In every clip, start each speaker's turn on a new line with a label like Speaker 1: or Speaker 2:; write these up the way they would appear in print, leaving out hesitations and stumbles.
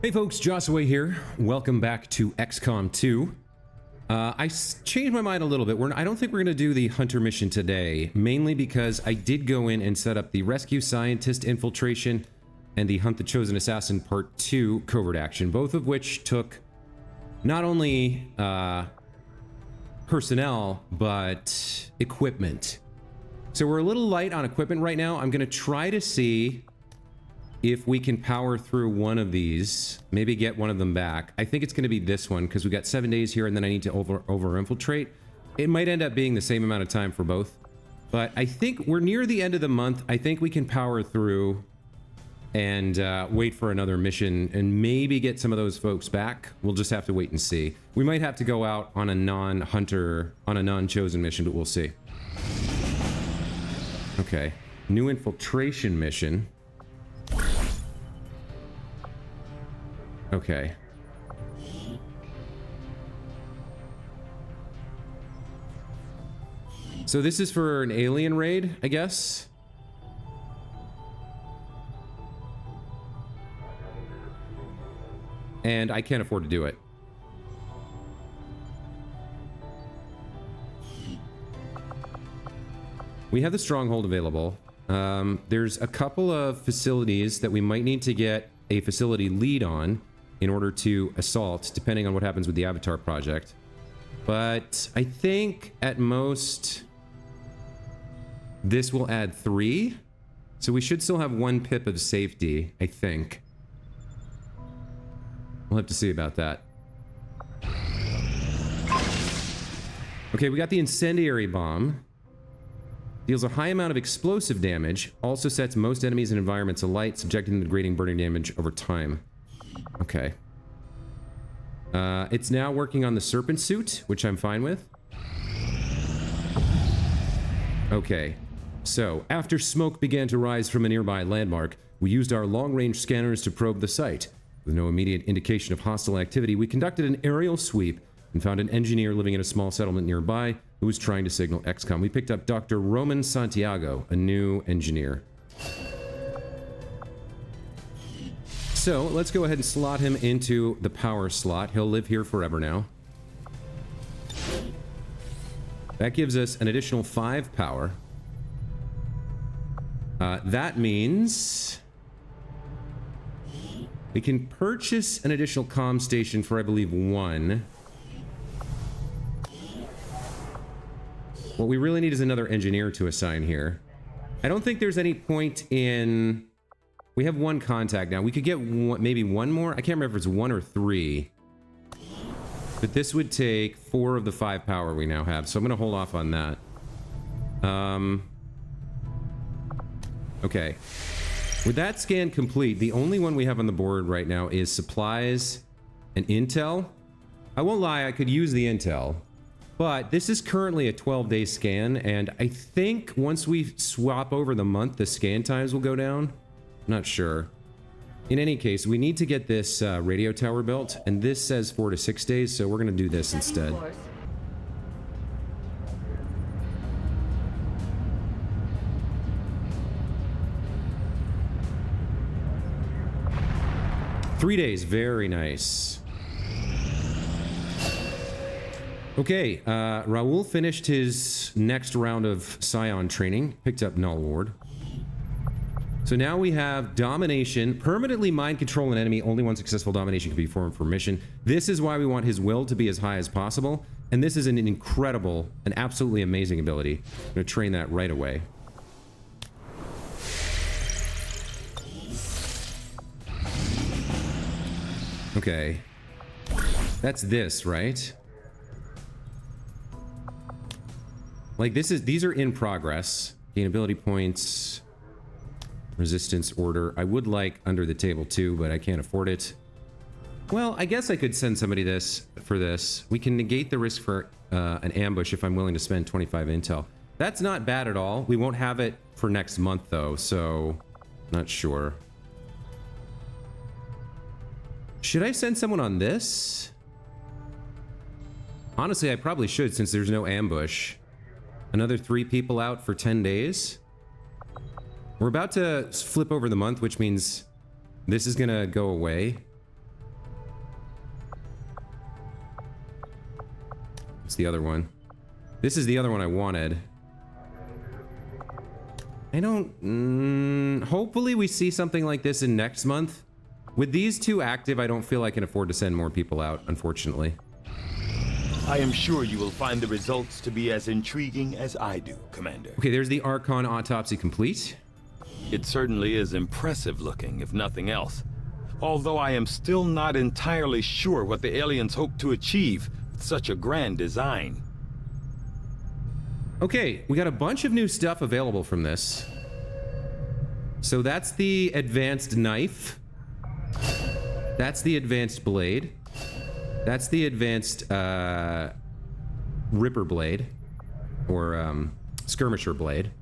Speaker 1: Hey folks, Joshua here. Welcome back to XCOM 2. I changed my mind a little bit. I don't think we're going to do the Hunter mission today, mainly because I did go in and set up the Rescue Scientist infiltration and the Hunt the Chosen Assassin Part 2 covert action, both of which took not only personnel, but equipment. So we're a little light on equipment right now. I'm going to try to see if we can power through one of these, maybe get one of them back. I think it's going to be this one because we got 7 days here and then I need to over infiltrate. It might end up being the same amount of time for both, but I think we're near the end of the month. I think we can power through and wait for another mission and maybe get some of those folks back. We'll just have to wait and see. We might have to go out on a non-hunter, on a non-chosen mission, but we'll see. Okay, new infiltration mission. Okay. So this is for an alien raid, I guess? And I can't afford to do it. We have the stronghold available. There's a couple of facilities that we might need to get a facility lead on in order to assault, depending on what happens with the Avatar project. But I think at most this will add 3. So we should still have 1 pip of safety, I think. We'll have to see about that. Okay, we got the incendiary bomb. Deals a high amount of explosive damage. Also sets most enemies and environments alight, subjecting them to degrading burning damage over time. Okay. It's now working on the serpent suit, which I'm fine with. Okay. So, after smoke began to rise from a nearby landmark, we used our long-range scanners to probe the site. With no immediate indication of hostile activity, we conducted an aerial sweep and found an engineer living in a small settlement nearby who was trying to signal XCOM. We picked up Dr. Roman Santiago, a new engineer. So, let's go ahead and slot him into the power slot. He'll live here forever now. That gives us an additional 5 power. That means we can purchase an additional comm station for, I believe, 1. What we really need is another engineer to assign here. I don't think there's any point in... We have 1 contact now. We could get maybe 1 more. I can't remember if it's 1 or 3. But this would take 4 of the 5 power we now have. So I'm going to hold off on that. Okay. With that scan complete, the only one we have on the board right now is supplies and intel. I won't lie, I could use the intel. But this is currently a 12-day scan, and I think once we swap over the month, the scan times will go down. I'm not sure. In any case, we need to get this radio tower built, and this says 4 to 6 days, so we're going to do this instead. 3 days, very nice. Okay, Raul finished his next round of Scion training, picked up Null Ward. So now we have domination, permanently mind control an enemy. Only 1 successful domination can be formed for mission. This is why we want his will to be as high as possible. And this is an incredible, an absolutely amazing ability. I'm going to train that right away. Okay. That's this, right? Like these are in progress. Gain ability points. Resistance order. I would like under the table too, but I can't afford it. Well, I guess I could send somebody this for this. We can negate the risk for an ambush if I'm willing to spend 25 intel. That's not bad at all. We won't have it for next month though, so not sure. Should I send someone on this? Honestly, I probably should since there's no ambush. Another 3 people out for 10 days. We're about to flip over the month, which means this is gonna go away. It's the other one. This is the other one I wanted. I don't... hopefully we see something like this in next month. With these two active, I don't feel I can afford to send more people out, unfortunately.
Speaker 2: I am sure you will find the results to be as intriguing as I do, Commander.
Speaker 1: Okay, there's the Archon autopsy complete.
Speaker 2: It certainly is impressive looking, if nothing else. Although I am still not entirely sure what the aliens hope to achieve with such a grand design.
Speaker 1: Okay, we got a bunch of new stuff available from this. So that's the advanced knife. That's the advanced blade. That's the advanced Ripper blade. Or skirmisher blade.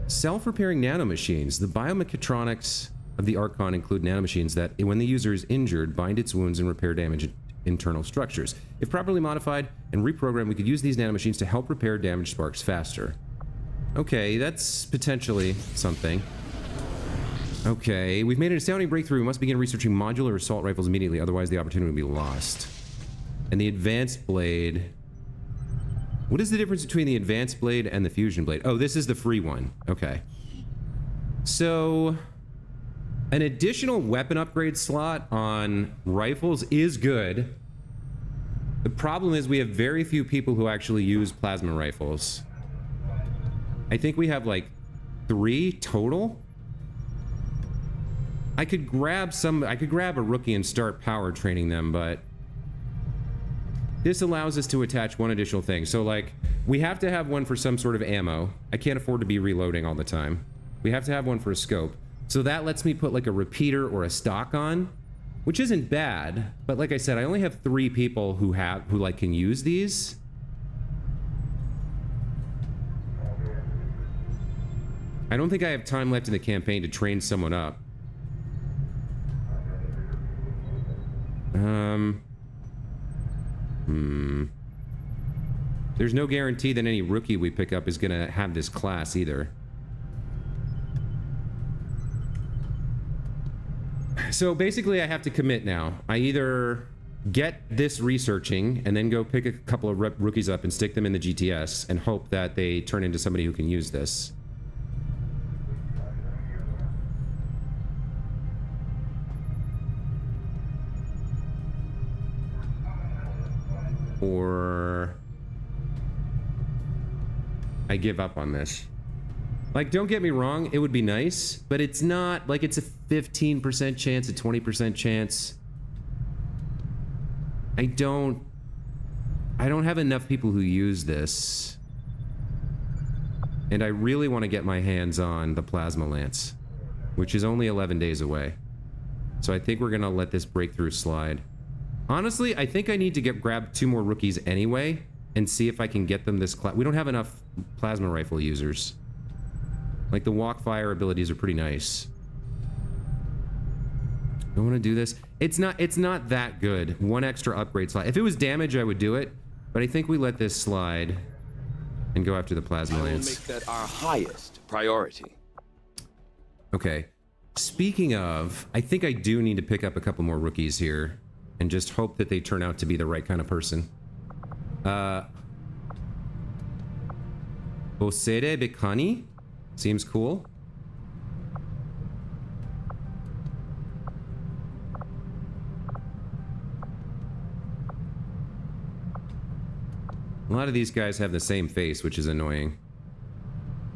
Speaker 1: Self-repairing nanomachines. The biomechatronics of the Archon include nanomachines that, when the user is injured, bind its wounds and repair damaged internal structures. If properly modified and reprogrammed, we could use these nanomachines to help repair damaged sparks faster. Okay, that's potentially something. Okay, we've made an astounding breakthrough. We must begin researching modular assault rifles immediately, otherwise the opportunity will be lost. And the advanced blade... What is the difference between the advanced blade and the fusion blade? Oh, this is the free one. Okay. So... an additional weapon upgrade slot on rifles is good. The problem is we have very few people who actually use plasma rifles. I think we have like 3 total. I could grab a rookie and start power training them, but this allows us to attach one additional thing. So like, we have to have one for some sort of ammo. I can't afford to be reloading all the time. We have to have one for a scope. So that lets me put like a repeater or a stock on, which isn't bad. But like I said, I only have 3 people who like can use these. I don't think I have time left in the campaign to train someone up. There's no guarantee that any rookie we pick up is gonna have this class either. So basically I have to commit now. I either get this researching and then go pick a couple of rookies up and stick them in the GTS and hope that they turn into somebody who can use this. Or I give up on this. Like, don't get me wrong, it would be nice, but it's not, like, it's a 15% chance, a 20% chance. I don't have enough people who use this. And I really want to get my hands on the Plasma Lance, which is only 11 days away. So I think we're gonna let this breakthrough slide. Honestly, I think I need to grab 2 more rookies anyway and see if I can get them this class. We don't have enough plasma rifle users. Like, the walk fire abilities are pretty nice. I want to do this. It's not that good. 1 extra upgrade slot. If it was damage, I would do it. But I think we let this slide and go after the Plasma Lance.
Speaker 2: We'll make that our highest priority.
Speaker 1: Okay. Speaking of, I think I do need to pick up a couple more rookies here and just hope that they turn out to be the right kind of person. Bosede Bekani? Seems cool. A lot of these guys have the same face, which is annoying.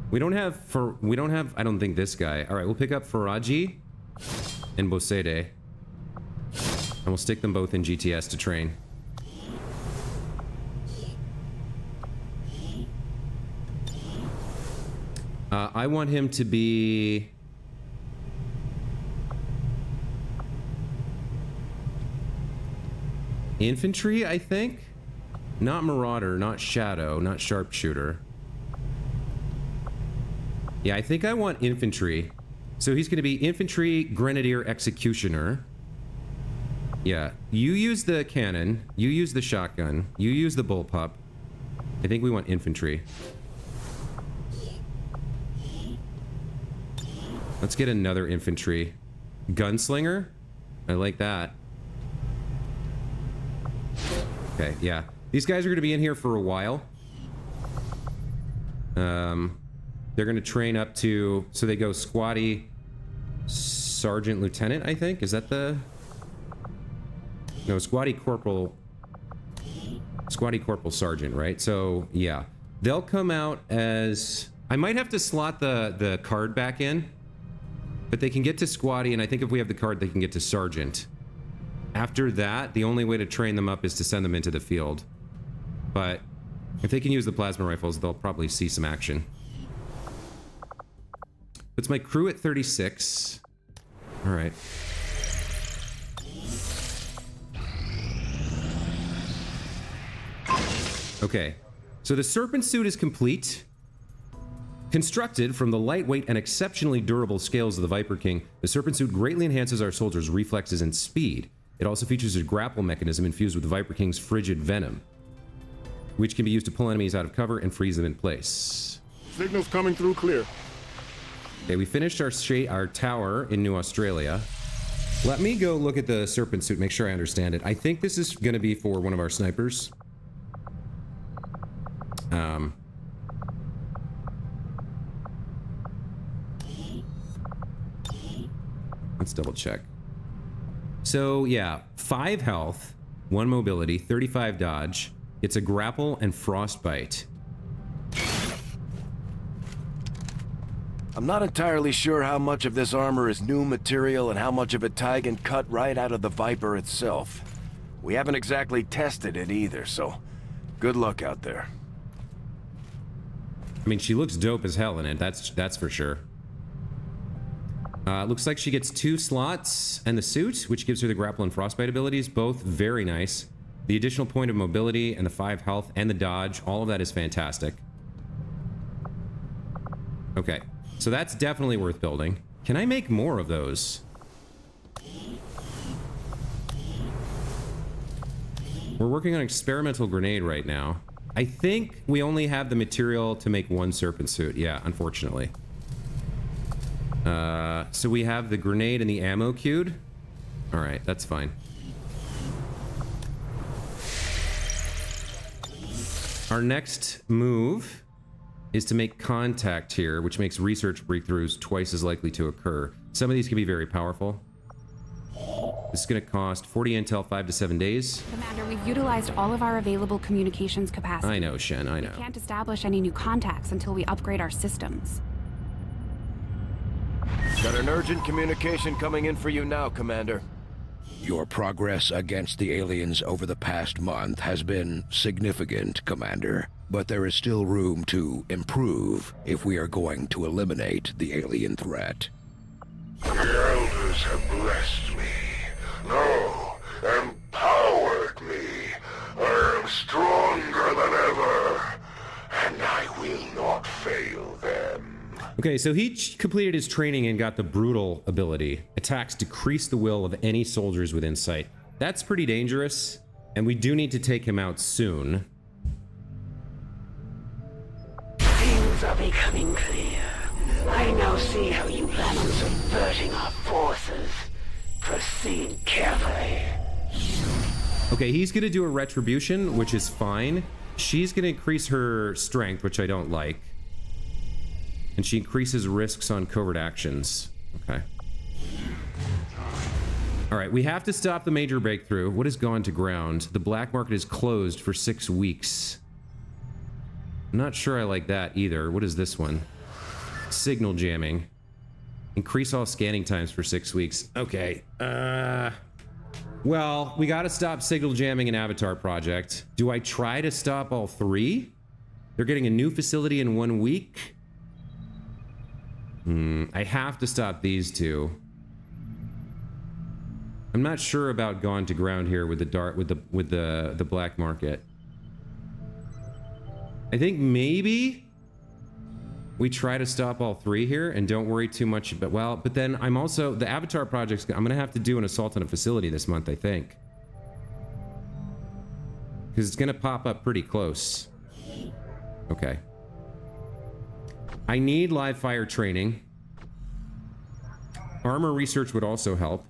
Speaker 1: We don't have, I don't think, this guy. All right, we'll pick up Faraji and Bosede. And we'll stick them both in GTS to train. I want him to be... infantry, I think? Not Marauder, not Shadow, not Sharpshooter. Yeah, I think I want infantry. So he's going to be Infantry Grenadier Executioner. Yeah, you use the cannon, you use the shotgun, you use the bullpup. I think we want infantry. Let's get another infantry. Gunslinger? I like that. Okay, yeah. These guys are going to be in here for a while. They're going to train up to... So they go squatty, sergeant, lieutenant, I think? Is that the... No, squatty, corporal... Squatty, corporal, sergeant, right? So, yeah. They'll come out as... I might have to slot the card back in. But they can get to squatty, and I think if we have the card, they can get to sergeant. After that, the only way to train them up is to send them into the field. But if they can use the plasma rifles, they'll probably see some action. It's my crew at 36. All right. Okay. So the serpent suit is complete. Constructed from the lightweight and exceptionally durable scales of the Viper King, the serpent suit greatly enhances our soldiers' reflexes and speed. It also features a grapple mechanism infused with the Viper King's frigid venom, which can be used to pull enemies out of cover and freeze them in place.
Speaker 3: Signals coming through clear.
Speaker 1: Okay, we finished our tower in New Australia. Let me go look at the serpent suit, make sure I understand it. I think this is going to be for one of our snipers. Let's double check. So yeah, 5 health, 1 mobility, 35 dodge. It's a grapple and frostbite.
Speaker 4: I'm not entirely sure how much of this armor is new material and how much of it Tygan cut right out of the Viper itself. We haven't exactly tested it either, so good luck out there.
Speaker 1: I mean, she looks dope as hell in it, that's for sure. Looks like she gets 2 slots and the suit, which gives her the grapple and frostbite abilities, both very nice. The additional point of mobility and the 5 health and the dodge, all of that is fantastic. Okay, so that's definitely worth building. Can I make more of those? We're working on experimental grenade right now. I think we only have the material to make 1 serpent suit. Yeah, unfortunately. So we have the grenade and the ammo queued. All right, that's fine. Our next move is to make contact here, which makes research breakthroughs twice as likely to occur. Some of these can be very powerful. This is going to cost 40 intel, 5 to 7 days.
Speaker 5: Commander, we've utilized all of our available communications capacity.
Speaker 1: I know, Shen, I know.
Speaker 5: We can't establish any new contacts until we upgrade our systems.
Speaker 4: Got an urgent communication coming in for you now, Commander.
Speaker 6: Your progress against the aliens over the past month has been significant, Commander. But there is still room to improve if we are going to eliminate the alien threat.
Speaker 7: The elders have blessed me. No, empowered me. I am stronger than ever, and I will not fail them.
Speaker 1: Okay, so he completed his training and got the brutal ability. Attacks decrease the will of any soldiers within sight. That's pretty dangerous, and we do need to take him out soon.
Speaker 8: Things are becoming clear. I now see how you plan on subverting our forces. Proceed carefully.
Speaker 1: Okay, he's gonna do a retribution, which is fine. She's gonna increase her strength, which I don't like. And she increases risks on covert actions. Okay. All right, we have to stop the major breakthrough. What has gone to ground? The black market is closed for 6 weeks. I'm not sure I like that either. What is this one? Signal jamming. Increase all scanning times for 6 weeks. Okay. Well, we got to stop signal jamming in Avatar Project. Do I try to stop all 3? They're getting a new facility in 1 week. I have to stop these 2. I'm not sure about gone to ground here with the black market. I think maybe we try to stop all 3 here and don't worry too much about, well, but then I'm also, the Avatar project's, I'm gonna have to do an assault on a facility this month, I think. Because it's gonna pop up pretty close. Okay. I need live fire training. Armor research would also help.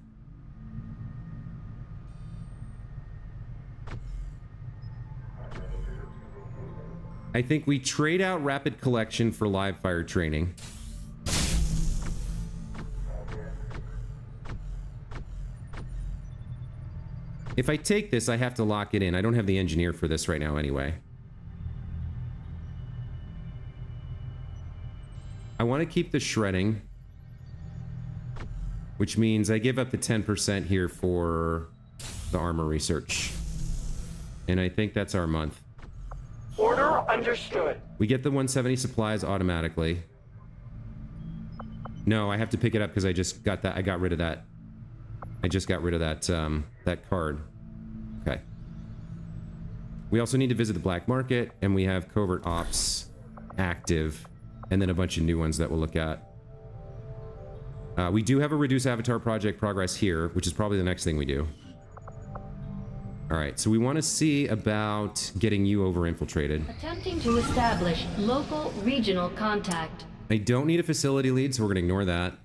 Speaker 1: I think we trade out rapid collection for live fire training. If I take this, I have to lock it in. I don't have the engineer for this right now anyway. I want to keep the shredding, which means I give up the 10% here for the armor research. And I think that's our month.
Speaker 8: Order understood.
Speaker 1: We get the 170 supplies automatically. No, I have to pick it up because I just got that. I got rid of that. I just got rid of that, that card. Okay. We also need to visit the black market, and we have covert ops active, and then a bunch of new ones that we'll look at. We do have a reduce avatar project progress here, which is probably the next thing we do. All right, so we want to see about getting you over-infiltrated.
Speaker 3: Attempting to establish local regional contact.
Speaker 1: I don't need a facility lead, so we're going to ignore that.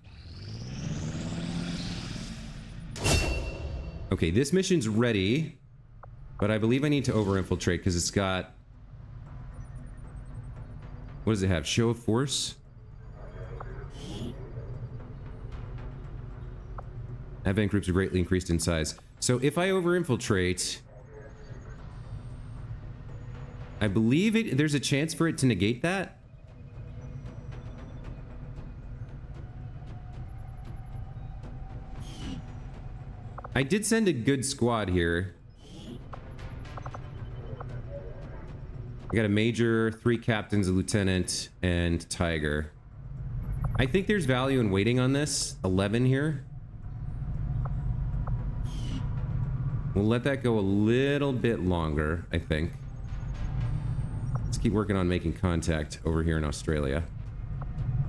Speaker 1: Okay, this mission's ready, but I believe I need to over-infiltrate because it's got... What does it have? Show of force? Advent groups are greatly increased in size. So if I over-infiltrate... I believe there's a chance for it to negate that. I did send a good squad here. I got a major, 3 captains, a lieutenant, and Tiger. I think there's value in waiting on this. 11 here. We'll let that go a little bit longer, I think. Let's keep working on making contact over here in Australia.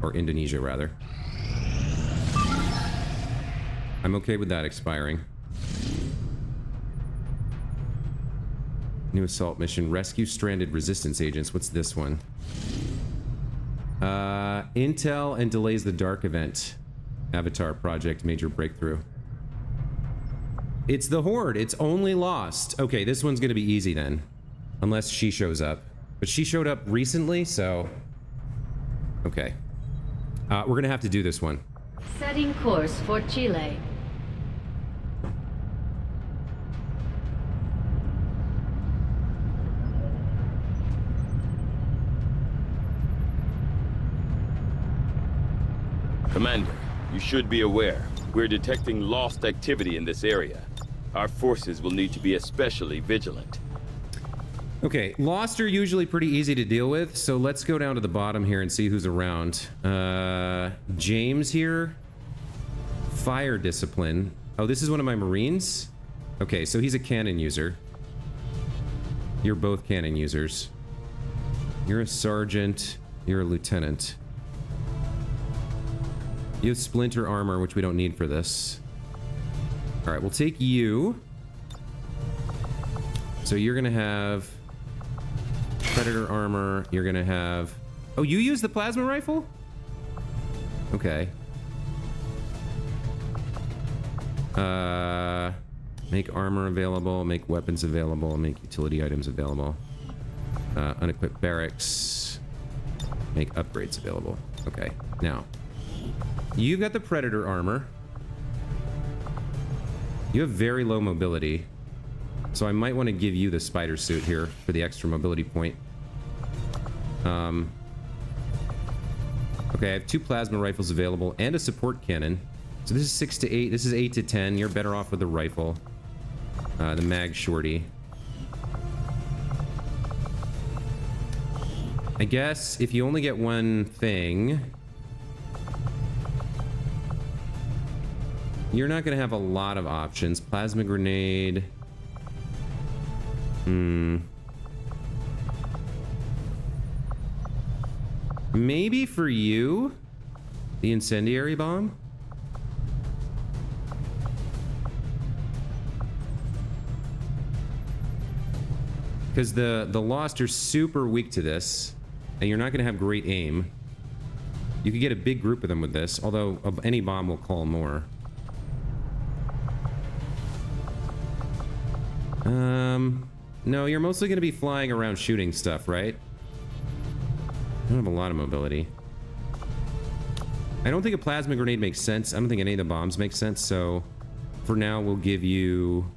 Speaker 1: Or Indonesia, rather. I'm okay with that expiring. New assault mission. Rescue stranded resistance agents. What's this one? Intel and delays the dark event. Avatar project. Major breakthrough. It's the Horde. It's only lost. Okay, this one's gonna be easy then. Unless she shows up. But she showed up recently, so... Okay. We're gonna have to do this one.
Speaker 3: Setting course for Chile.
Speaker 2: Commander, you should be aware. We're detecting lost activity in this area. Our forces will need to be especially vigilant.
Speaker 1: Okay, lost are usually pretty easy to deal with, so let's go down to the bottom here and see who's around. James here. Fire discipline. Oh, this is one of my Marines? Okay, so he's a cannon user. You're both cannon users. You're a sergeant. You're a lieutenant. You have splinter armor, which we don't need for this. All right, we'll take you. So you're gonna have predator armor. You're gonna have... Oh, you use the plasma rifle? Okay. Make armor available, make weapons available, make utility items available. Unequipped barracks. Make upgrades available. Okay, now... You've got the predator armor. You have very low mobility. So I might want to give you the spider suit here for the extra mobility point. Okay, I have 2 plasma rifles available and a support cannon. So this is 6 to 8. This is 8 to 10. You're better off with the rifle. The mag shorty. I guess if you only get one thing... You're not going to have a lot of options. Plasma grenade. Maybe for you, the incendiary bomb? Because the Lost are super weak to this, and you're not going to have great aim. You could get a big group of them with this, although any bomb will call more. No, you're mostly going to be flying around shooting stuff, right? don't have a lot of mobility. I don't think a plasma grenade makes sense. I don't think any of the bombs make sense, so for now we'll give you...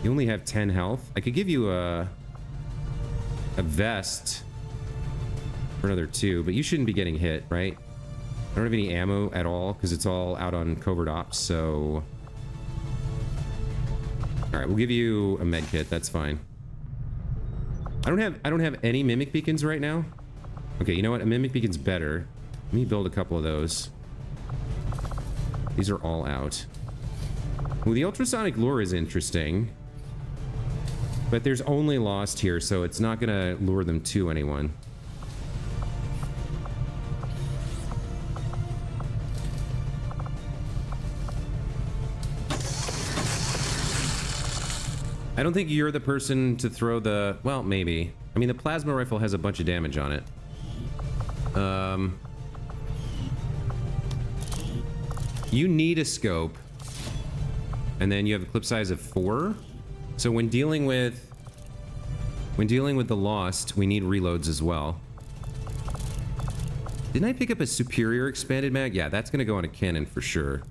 Speaker 1: You only have 10 health. I could give you a vest for another 2, but you shouldn't be getting hit, right? I don't have any ammo at all because it's all out on covert ops, so... Alright, we'll give you a med kit, that's fine. I don't have any mimic beacons right now. Okay, you know what? A mimic beacon's better. Let me build a couple of those. These are all out. Well, the ultrasonic lure is interesting. But there's only Lost here, so it's not gonna lure them to anyone. I don't think you're the person to throw the... Well, maybe. I mean, the plasma rifle has a bunch of damage on it. You need a scope. And then you have a clip size of 4. So when dealing with the Lost, we need reloads as well. Didn't I pick up a superior expanded mag? Yeah, that's gonna go on a cannon for sure.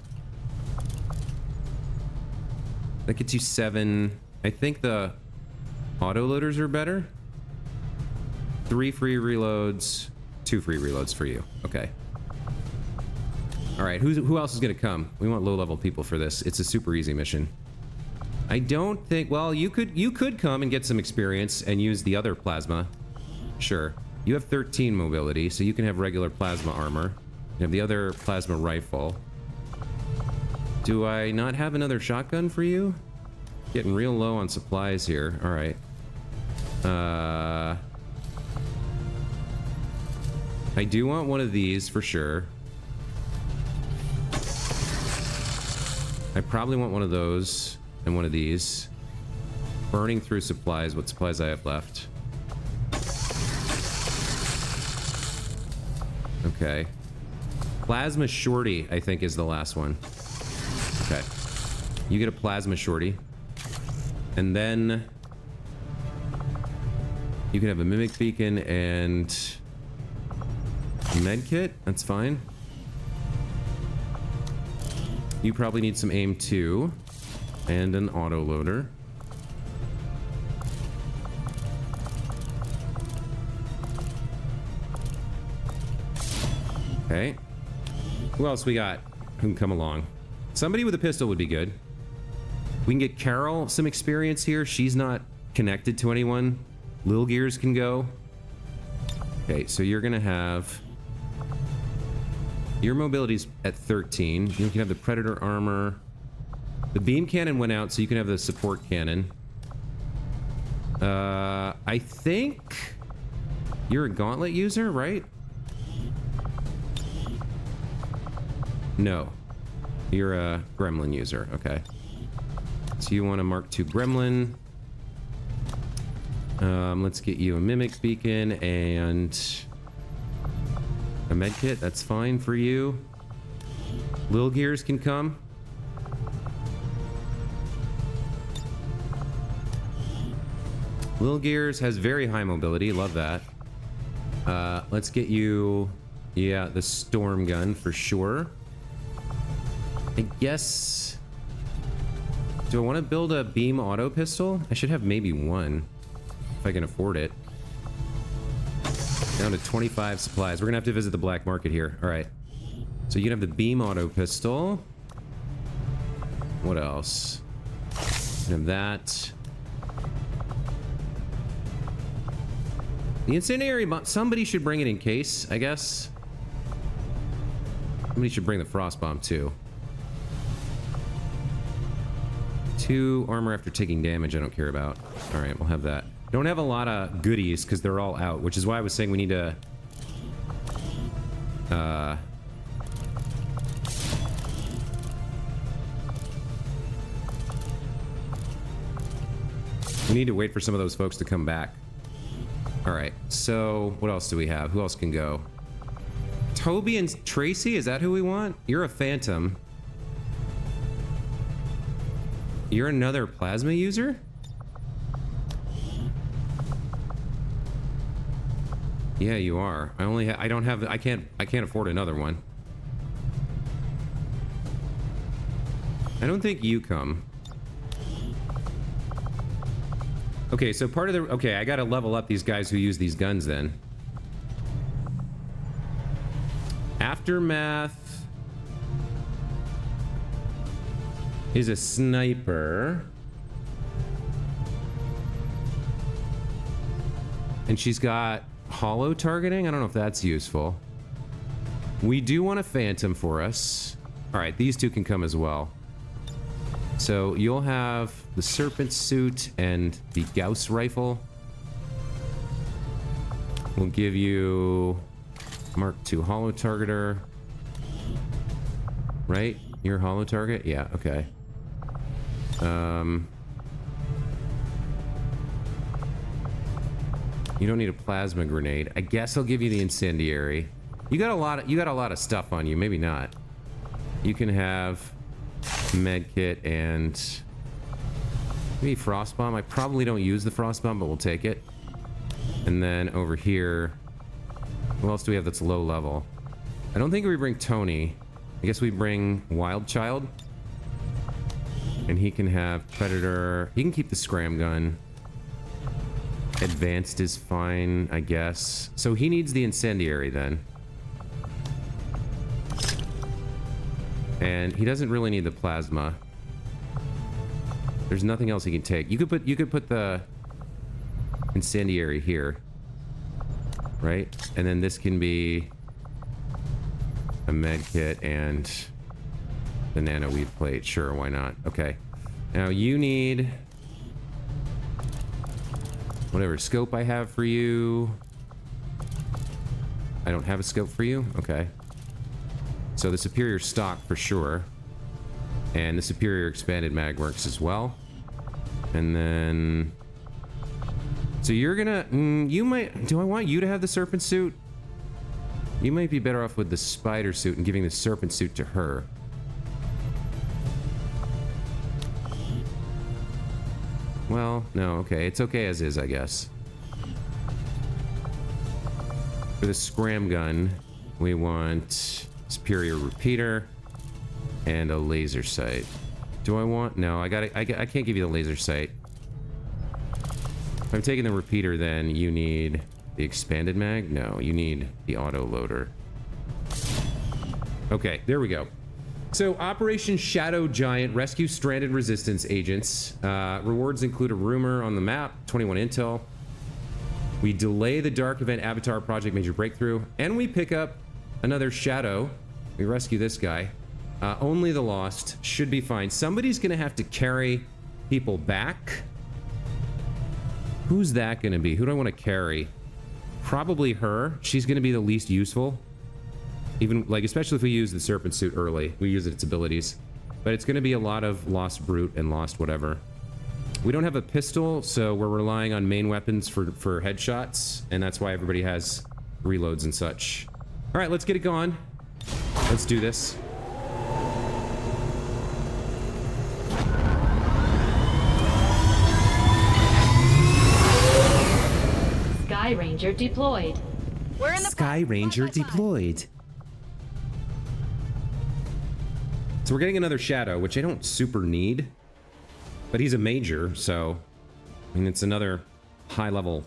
Speaker 1: That gets you 7. I think the autoloaders are better. 3 free reloads, 2 free reloads for you. Okay. All right, who else is gonna come? We want low-level people for this. It's a super easy mission. I don't think... Well, you could come and get some experience and use the other plasma. Sure. You have 13 mobility, so you can have regular plasma armor. You have the other plasma rifle. Do I not have another shotgun for you? Getting real low on supplies here. All right. I do want one of these for sure. I probably want one of those and one of these. Burning through supplies. What supplies I have left? Okay. Plasma shorty, I think, is the last one. Okay. You get a plasma shorty. And then you can have a mimic beacon and a med kit. That's fine. You probably need some aim too. And an autoloader. Okay. Who else we got who can come along? Somebody with a pistol would be good. We can get Carol some experience here. She's not connected to anyone. Lil Gears can go. Okay, so you're gonna have... Your mobility's at 13. You can have the Predator armor. The beam cannon went out, so you can have the support cannon. I think... You're a gauntlet user, right? No. You're a gremlin user, okay. So you want a Mark II Gremlin. Let's get you a Mimic Beacon and a medkit. That's fine for you. Lil Gears can come. Lil Gears has very high mobility. Love that. Let's get you... Yeah, the Storm Gun for sure. I guess... Do I want to build a beam auto pistol? I should have maybe one, if I can afford it. Down to 25 supplies. We're gonna have to visit the black market here. All right. So you can have the beam auto pistol. What else? You can have that. The incendiary bomb. Somebody should bring it in case, I guess. Somebody should bring the frost bomb too. 2 armor after taking damage I don't care about. Alright, we'll have that. Don't have a lot of goodies because they're all out, which is why I was saying we need to... we need to wait for some of those folks to come back. Alright, so what else do we have? Who else can go? Toby and Tracy, is that who we want? You're a Phantom. You're another plasma user? Yeah, you are. I don't have. I can't afford another one. I don't think you come. Okay, so part of the... Okay, I gotta level up these guys who use these guns then. Aftermath is a sniper. And she's got hollow targeting? I don't know if that's useful. We do want a phantom for us. Alright, these two can come as well. So you'll have the serpent suit and the Gauss rifle. We'll give you Mark II hollow targeter. Right? You're hollow target? Yeah, okay. You don't need a plasma grenade. I guess I'll give you the incendiary. You got a lot of stuff on you, maybe not. You can have medkit and maybe frost bomb. I probably don't use the frost bomb, but we'll take it. And then over here, what else do we have that's low level? I don't think we bring Tony. I guess we bring Wild Child. And he can have Predator. He can keep the scram gun. Advanced is fine, I guess. So he needs the incendiary then. And he doesn't really need the plasma. There's nothing else he can take. You could put the incendiary here. Right? And then this can be a med kit and the nano weave plate. Sure, why not? Okay. Now you need whatever scope I have for you. I don't have a scope for you? Okay. So the superior stock for sure. And the superior expanded mag works as well. And then... So you're gonna... you might... Do I want you to have the serpent suit? You might be better off with the spider suit and giving the serpent suit to her. Well, no, okay. It's okay as is, I guess. For the scram gun, we want superior repeater and a laser sight. Do I want... No, I can't give you the laser sight. If I'm taking the repeater, then you need the expanded mag? No, you need the auto loader. Okay, there we go. So, Operation Shadow Giant, rescue stranded resistance agents. Rewards include a rumor on the map, 21 intel. We delay the Dark Event Avatar Project Major Breakthrough, and we pick up another Shadow. We rescue this guy. Only the Lost should be fine. Somebody's gonna have to carry people back. Who's that gonna be? Who do I want to carry? Probably her. She's gonna be the least useful. Even, like, especially if we use the Serpent Suit early. We use its abilities. But it's gonna be a lot of Lost Brute and Lost whatever. We don't have a pistol, so we're relying on main weapons for headshots. And that's why everybody has reloads and such. Alright, let's get it going. Let's do this.
Speaker 3: Sky Ranger deployed.
Speaker 5: We're in the
Speaker 1: Sky Ranger deployed. So we're getting another Shadow, which I don't super need. But he's a major, so... I mean, it's another high-level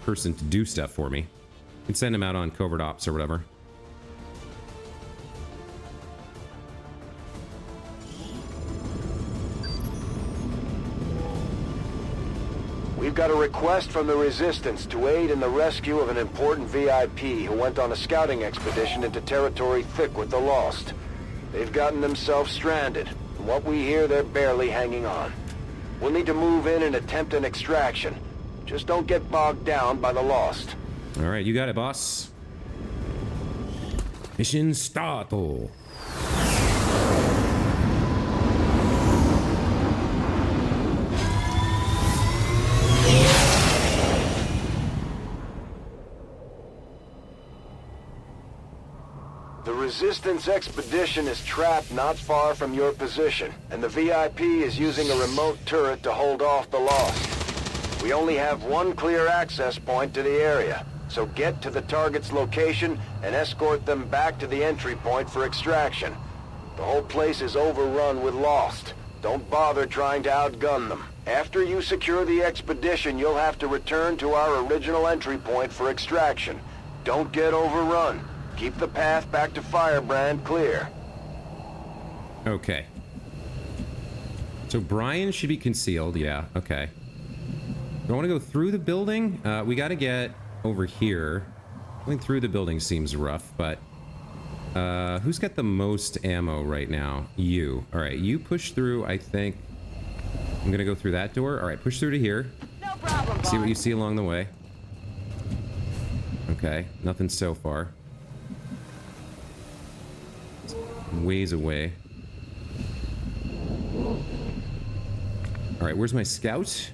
Speaker 1: person to do stuff for me. I can send him out on covert ops or whatever.
Speaker 4: We've got a request from the Resistance to aid in the rescue of an important VIP who went on a scouting expedition into territory thick with the Lost. They've gotten themselves stranded. From what we hear, they're barely hanging on. We'll need to move in and attempt an extraction. Just don't get bogged down by the Lost.
Speaker 1: All right, you got it, boss. Mission starto.
Speaker 4: The Resistance expedition is trapped not far from your position, and the VIP is using a remote turret to hold off the Lost. We only have one clear access point to the area, So get to the target's location and escort them back to the entry point for extraction. The whole place is overrun with Lost. Don't bother trying to outgun them. After you secure the expedition, you'll have to return to our original entry point for extraction. Don't get overrun. Keep the path back to Firebrand clear.
Speaker 1: Okay. So Brian should be concealed. Yeah, okay. Do I want to go through the building? We got to get over here. Going through the building seems rough, but... who's got the most ammo right now? You. Alright, you push through, I think... I'm gonna go through that door. Alright, push through to here.
Speaker 8: No problem,
Speaker 1: See what you see along the way. Okay, nothing so far. Ways away. Alright, where's my scout?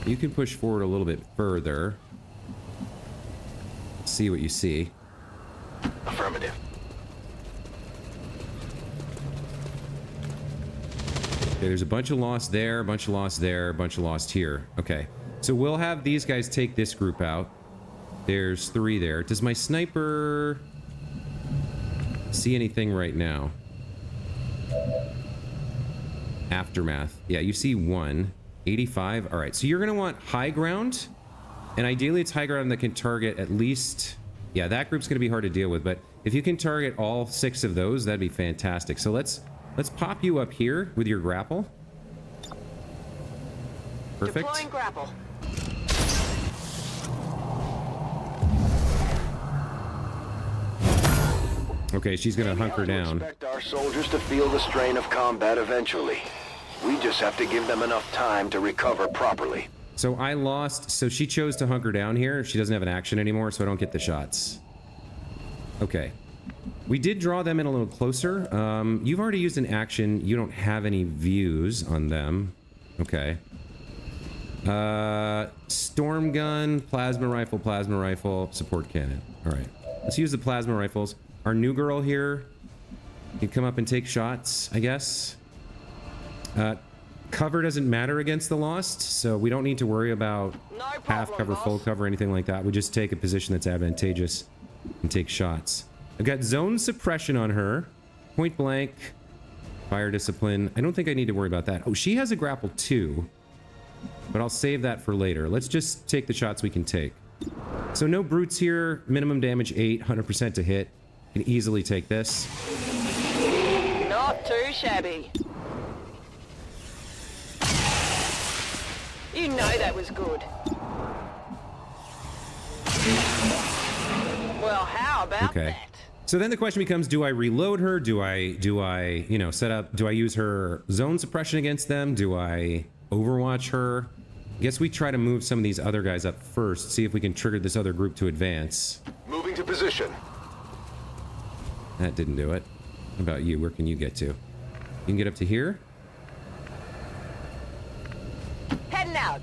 Speaker 1: You can push forward a little bit further. See what you see.
Speaker 4: Affirmative.
Speaker 1: Okay, there's a bunch of lost there, a bunch of lost there, a bunch of lost here. Okay, so we'll have these guys take this group out. There's 3 there. Does my sniper see anything right now? Aftermath. Yeah, you see 1. 85. All right, so you're going to want high ground. And ideally, it's high ground that can target at least... Yeah, that group's going to be hard to deal with. But if you can target all 6 of those, that'd be fantastic. So let's pop you up here with your grapple. Perfect.
Speaker 8: Deploying grapple.
Speaker 1: Okay, she's going to hunker down.
Speaker 4: Expect our soldiers to feel the strain of combat eventually. We just have to give them enough time to recover properly.
Speaker 1: So I lost, so she chose to hunker down here. She doesn't have an action anymore, so I don't get the shots. Okay. We did draw them in a little closer. You've already used an action. You don't have any views on them. Okay. Storm gun, plasma rifle, support cannon. All right. Let's use the plasma rifles. Our new girl here can come up and take shots, I guess. Cover doesn't matter against the Lost, so we don't need to worry about half cover, full cover, anything like that. We just take a position that's advantageous and take shots. I've got zone suppression on her. Point blank. Fire discipline. I don't think I need to worry about that. Oh, she has a grapple too. But I'll save that for later. Let's just take the shots we can take. So no brutes here. Minimum damage 8, 100% to hit. Can easily take this.
Speaker 8: Not too shabby. You know that was good. Well, how about that?
Speaker 1: So then the question becomes, do I reload her? Do I, you know, set up, do I use her zone suppression against them? Do I overwatch her? I guess we try to move some of these other guys up first, see if we can trigger this other group to advance.
Speaker 4: Moving to position.
Speaker 1: That didn't do it. How about you? Where can you get to? You can get up to here?
Speaker 8: Heading out.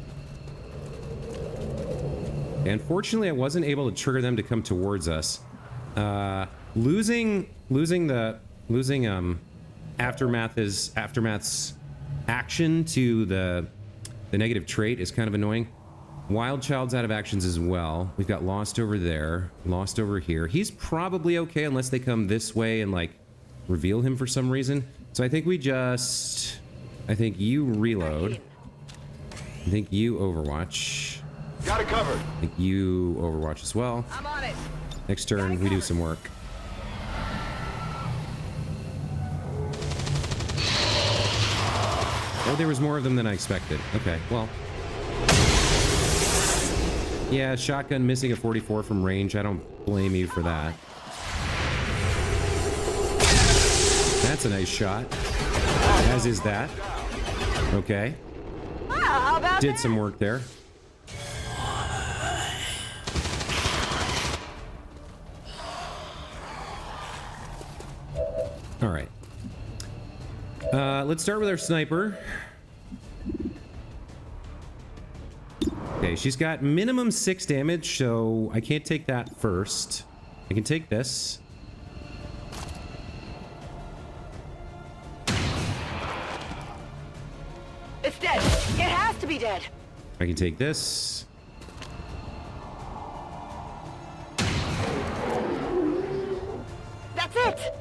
Speaker 1: Unfortunately, I wasn't able to trigger them to come towards us. Losing Aftermath's action to the negative trait is kind of annoying. Wild Child's out of actions as well. We've got Lost over there, Lost over here. He's probably okay unless they come this way and like reveal him for some reason. So I think we just, I think you reload. I think you overwatch.
Speaker 4: Got it covered.
Speaker 1: I think you overwatch as well.
Speaker 8: I'm on it.
Speaker 1: Next turn, we do some work. Oh, there was more of them than I expected. Okay, well. Yeah, shotgun missing a 44 from range. I don't blame you for that. That's a nice shot. As is that. Okay.
Speaker 8: How about
Speaker 1: Did
Speaker 8: that?
Speaker 1: some work there. All right. Let's start with our sniper. Okay, she's got minimum 6 damage, so I can't take that first. I can take this.
Speaker 8: It's dead. It has to be dead.
Speaker 1: I can take this.
Speaker 9: That's it!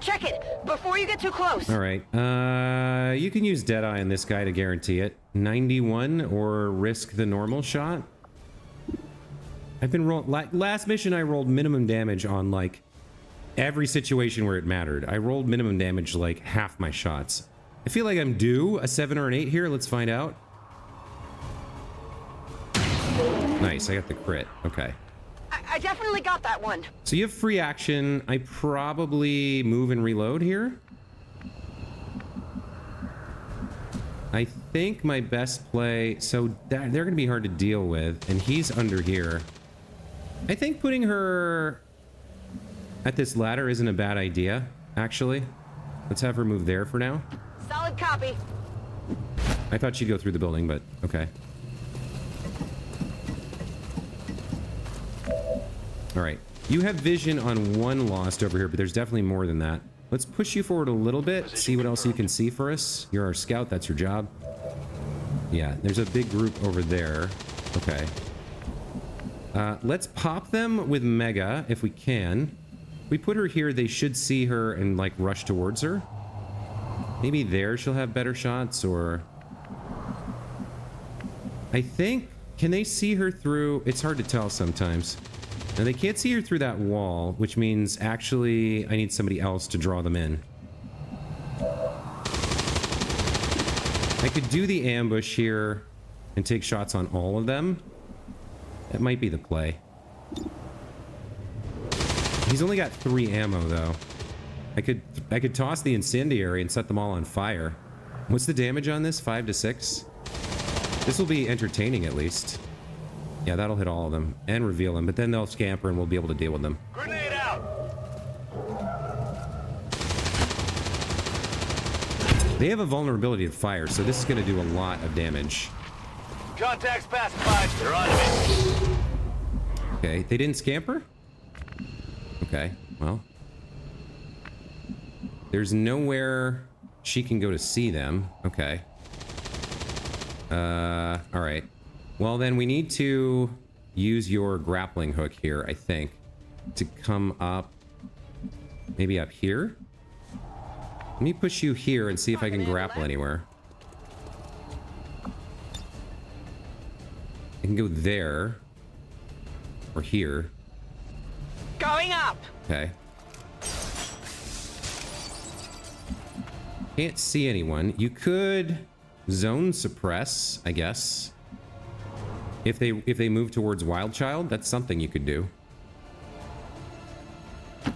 Speaker 9: Check it before you get too close.
Speaker 1: All right. You can use Deadeye on this guy to guarantee it. 91 or risk the normal shot. I've been last mission I rolled minimum damage on like every situation where it mattered. I rolled minimum damage like half my shots. I feel like I'm due a 7 or an 8 here. Let's find out. Nice, I got the crit. Okay.
Speaker 9: I definitely got that one.
Speaker 1: So you have free action. I probably move and reload here. I think my best play... So they're going to be hard to deal with. And he's under here. I think putting her at this ladder isn't a bad idea, actually. Let's have her move there for now.
Speaker 9: Solid copy.
Speaker 1: I thought she'd go through the building, but okay. All right. You have vision on one Lost over here, but there's definitely more than that. Let's push you forward a little bit, see what else you can see for us. You're our scout, that's your job. Yeah, there's a big group over there. Okay. Let's pop them with Mega, if we can. If we put her here, they should see her and, like, rush towards her. Maybe there she'll have better shots, or... I think... Can they see her through... It's hard to tell sometimes. Now, they can't see her through that wall, which means, actually, I need somebody else to draw them in. I could do the ambush here and take shots on all of them. That might be the play. He's only got 3 ammo, though. I could toss the incendiary and set them all on fire. What's the damage on this? 5 to 6? This will be entertaining, at least. Yeah, that'll hit all of them and reveal them, but then they'll scamper and we'll be able to deal with them.
Speaker 4: Grenade out!
Speaker 1: They have a vulnerability to fire, so this is going to do a lot of damage.
Speaker 4: Contacts pacified. They're on me.
Speaker 1: Okay, they didn't scamper? Okay, well. There's nowhere she can go to see them. Okay. Alright. Well, then we need to use your grappling hook here, I think, to come up, maybe up here? Let me push you here and see if I can grapple anywhere. I can go there, or here.
Speaker 9: Going up!
Speaker 1: Okay. Can't see anyone. You could zone suppress, I guess. If they move towards Wild Child, that's something you could do.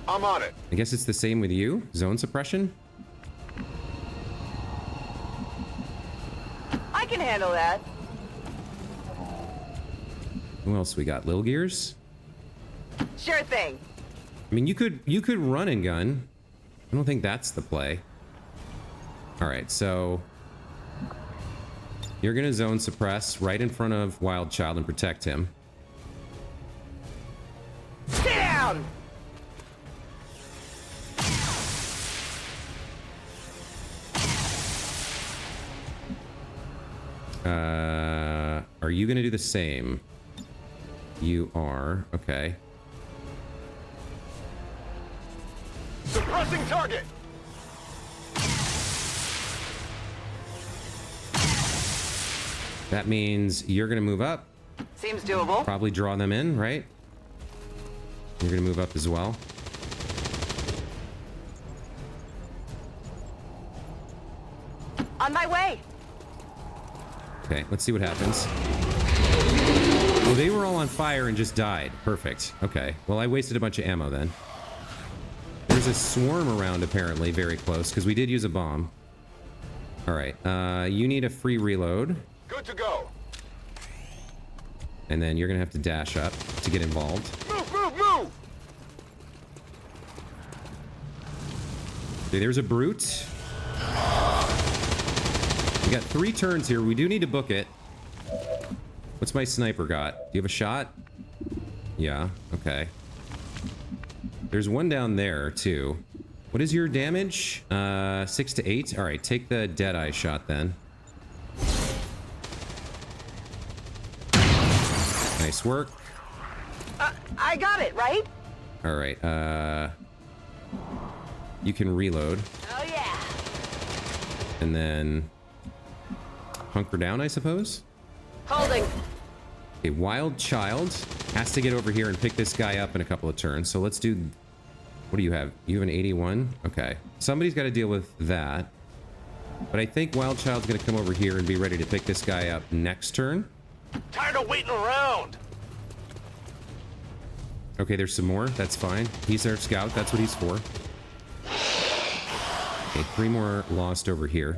Speaker 4: I'm on it.
Speaker 1: I guess it's the same with you. Zone suppression.
Speaker 9: I can handle that.
Speaker 1: Who else we got? Lil Gears?
Speaker 9: Sure thing.
Speaker 1: I mean, you could run and gun. I don't think that's the play. All right, so you're gonna zone suppress right in front of Wild Child and protect him.
Speaker 9: Sit down!
Speaker 1: Are you gonna do the same? You are. Okay.
Speaker 4: Suppressing target.
Speaker 1: That means you're gonna move up.
Speaker 9: Seems doable.
Speaker 1: Probably draw them in, right? You're gonna move up as well.
Speaker 9: On my way.
Speaker 1: Okay, let's see what happens. Well, they were all on fire and just died. Perfect. Okay. Well, I wasted a bunch of ammo then. There's a swarm around, apparently, very close, because we did use a bomb. All right. You need a free reload.
Speaker 4: Good to go.
Speaker 1: And then you're going to have to dash up to get involved.
Speaker 4: Move, move, move!
Speaker 1: Okay, there's a brute. We got 3 turns here. We do need to book it. What's my sniper got? Do you have a shot? Yeah, okay. There's one down there, too. What is your damage? 6 to 8? All right, take the Deadeye shot, then. Nice work.
Speaker 9: I got it, right?
Speaker 1: All right. You can reload.
Speaker 9: Oh, yeah.
Speaker 1: And then hunker down, I suppose.
Speaker 9: Holding.
Speaker 1: Okay, Wild Child has to get over here and pick this guy up in a couple of turns. So let's do... What do you have? You have an 81? Okay. Somebody's got to deal with that. But I think Wild Child's going to come over here and be ready to pick this guy up next turn.
Speaker 4: Tired of waiting around.
Speaker 1: Okay, there's some more. That's fine. He's our scout. That's what he's for. Okay, 3 more lost over here.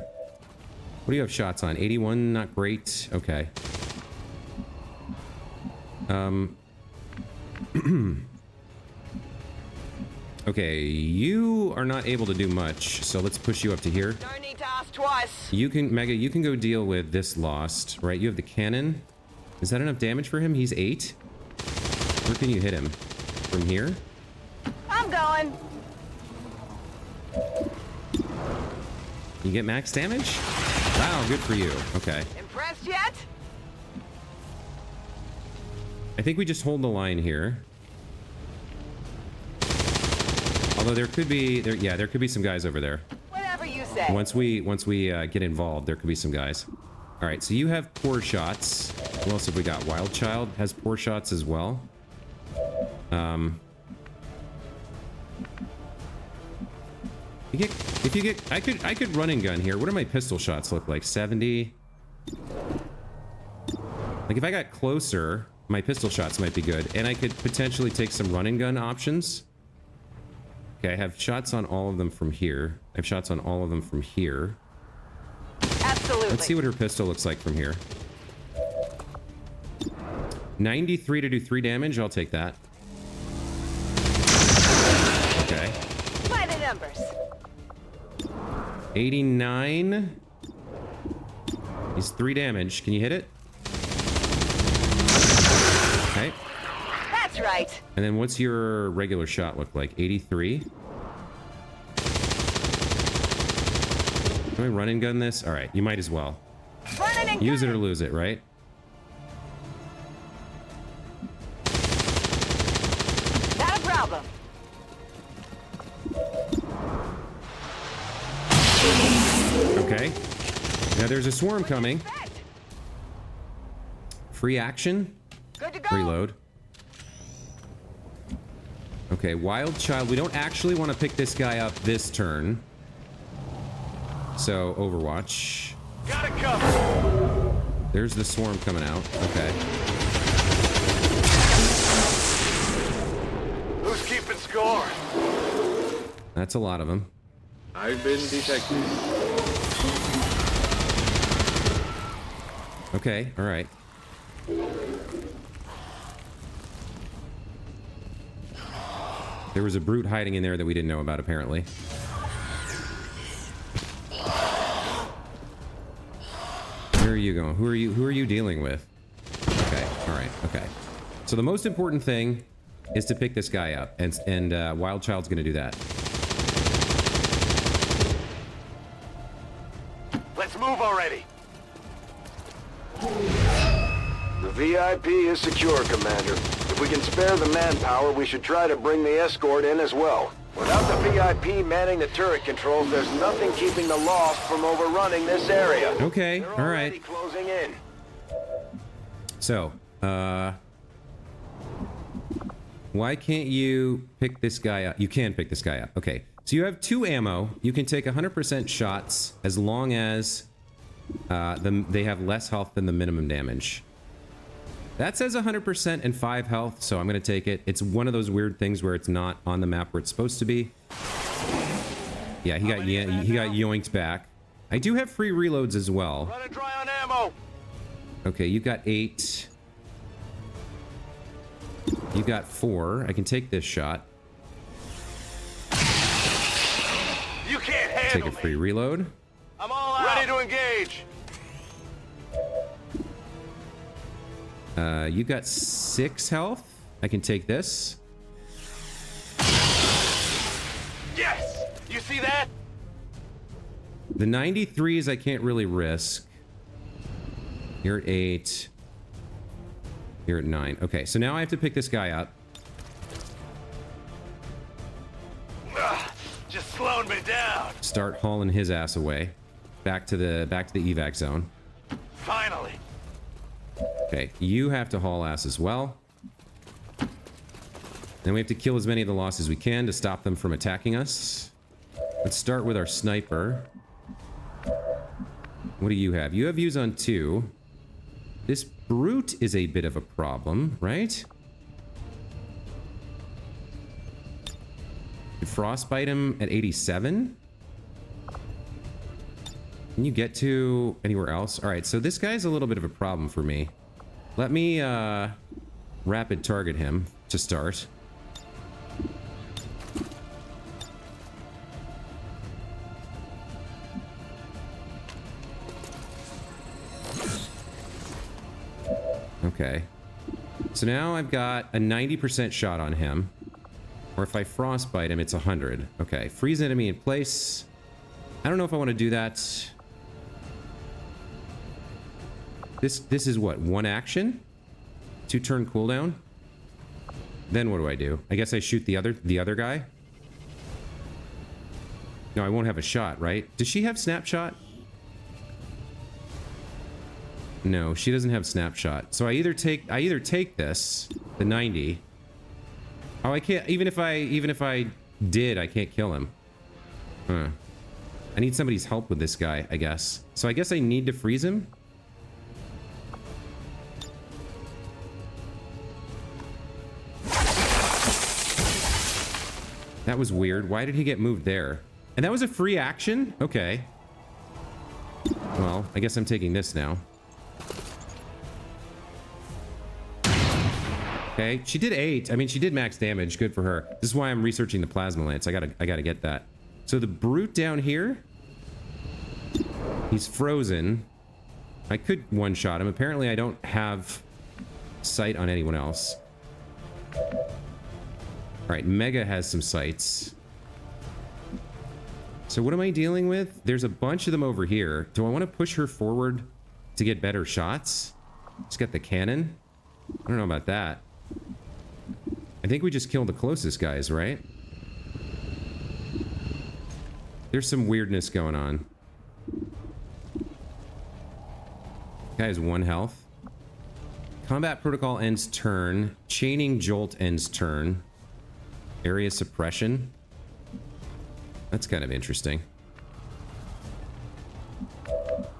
Speaker 1: What do you have shots on? 81, not great. Okay. Okay, you are not able to do much, so let's push you up to here.
Speaker 9: No need to ask twice.
Speaker 1: You can, Mega, you can go deal with this lost, right? You have the cannon. Is that enough damage for him? He's 8. Where can you hit him? From here?
Speaker 9: I'm going.
Speaker 1: You get max damage? Wow, good for you. Okay.
Speaker 9: Impressed yet?
Speaker 1: I think we just hold the line here. Although there could be, there could be some guys over there.
Speaker 9: Whatever you say.
Speaker 1: Once we get involved, there could be some guys. All right, so you have poor shots. Who else have we got? Wild Child has poor shots as well. If you get, I could run and gun here. What do my pistol shots look like? 70. Like if I got closer, my pistol shots might be good, and I could potentially take some run and gun options. Okay, I have shots on all of them from here. I have shots on all of them from here.
Speaker 9: Absolutely.
Speaker 1: Let's see what her pistol looks like from here. 93 to do 3 damage. I'll take that. Okay.
Speaker 9: By the numbers.
Speaker 1: 89. He's 3 damage. Can you hit it? Okay.
Speaker 9: That's right.
Speaker 1: And then what's your regular shot look like? 83. Can I run and gun this? All right, you might as well.
Speaker 9: Running and
Speaker 1: Use it or lose it, right?
Speaker 9: Not a problem.
Speaker 1: Okay. Now there's a swarm coming. Free action.
Speaker 9: Good to go.
Speaker 1: Reload. Okay, Wild Child. We don't actually want to pick this guy up this turn. So, Overwatch.
Speaker 4: Got it covered.
Speaker 1: There's the swarm coming out. Okay.
Speaker 4: Who's keeping score?
Speaker 1: That's a lot of them.
Speaker 2: I've been detected.
Speaker 1: Okay, all right. There was a brute hiding in there that we didn't know about, apparently. Where are you going? Who are you dealing with? Okay, all right, okay. So the most important thing is to pick this guy up, and Wild Child's gonna do that.
Speaker 4: Let's move already. The VIP is secure, Commander. If we can spare the manpower, we should try to bring the escort in as well. Without the VIP manning the turret controls, there's nothing keeping the Lost from overrunning this area.
Speaker 1: Okay,
Speaker 4: They're
Speaker 1: all right.
Speaker 4: already closing in.
Speaker 1: So, why can't you pick this guy up? You can pick this guy up. Okay. So you have 2 ammo. You can take 100% shots as long as they have less health than the minimum damage. That says 100% and 5 health, so I'm going to take it. It's one of those weird things where it's not on the map where it's supposed to be. Yeah, he got yoinked back. I do have free reloads as well.
Speaker 4: Running dry on ammo.
Speaker 1: Okay, you got 8. You got 4. I can take this shot.
Speaker 4: You can't handle
Speaker 1: Take a free reload.
Speaker 4: I'm all out. Ready to engage.
Speaker 1: You got 6 health. I can take this.
Speaker 4: Yes! You see that?
Speaker 1: The 93s I can't really risk. You're at 8. You're at 9. Okay, so now I have to pick this guy up.
Speaker 4: Just slowing me down.
Speaker 1: Start hauling his ass away. Back to the evac zone.
Speaker 4: Finally.
Speaker 1: Okay, you have to haul ass as well. Then we have to kill as many of the losses as we can to stop them from attacking us. Let's start with our sniper. What do you have? You have views on 2. This brute is a bit of a problem, right? Did frostbite him at 87? Can you get to anywhere else? All right, so this guy's a little bit of a problem for me. Let me rapid target him to start. Okay. So now I've got a 90% shot on him. Or if I frostbite him, it's 100. Okay, freeze enemy in place. I don't know if I want to do that. This is what, 1 action? 2 turn cooldown? Then what do I do? I guess I shoot the other guy? No, I won't have a shot, right? Does she have snapshot? No, she doesn't have snapshot. So I either take this, the 90. Oh, I can't, even if I did, I can't kill him. Huh. I need somebody's help with this guy, I guess. So I guess I need to freeze him. That was weird. Why did he get moved there? And that was a free action? Okay. Well, I guess I'm taking this now. Okay, she did 8. I mean, she did max damage. Good for her. This is why I'm researching the plasma lance. I gotta get that. So the brute down here, he's frozen. I could one-shot him. Apparently, I don't have sight on anyone else. All right, Mega has some sights. So what am I dealing with? There's a bunch of them over here. Do I want to push her forward to get better shots? Just get the cannon? I don't know about that. I think we just killed the closest guys, right? There's some weirdness going on. Guy has 1 health. Combat protocol ends turn. Chaining jolt ends turn. Area suppression. That's kind of interesting.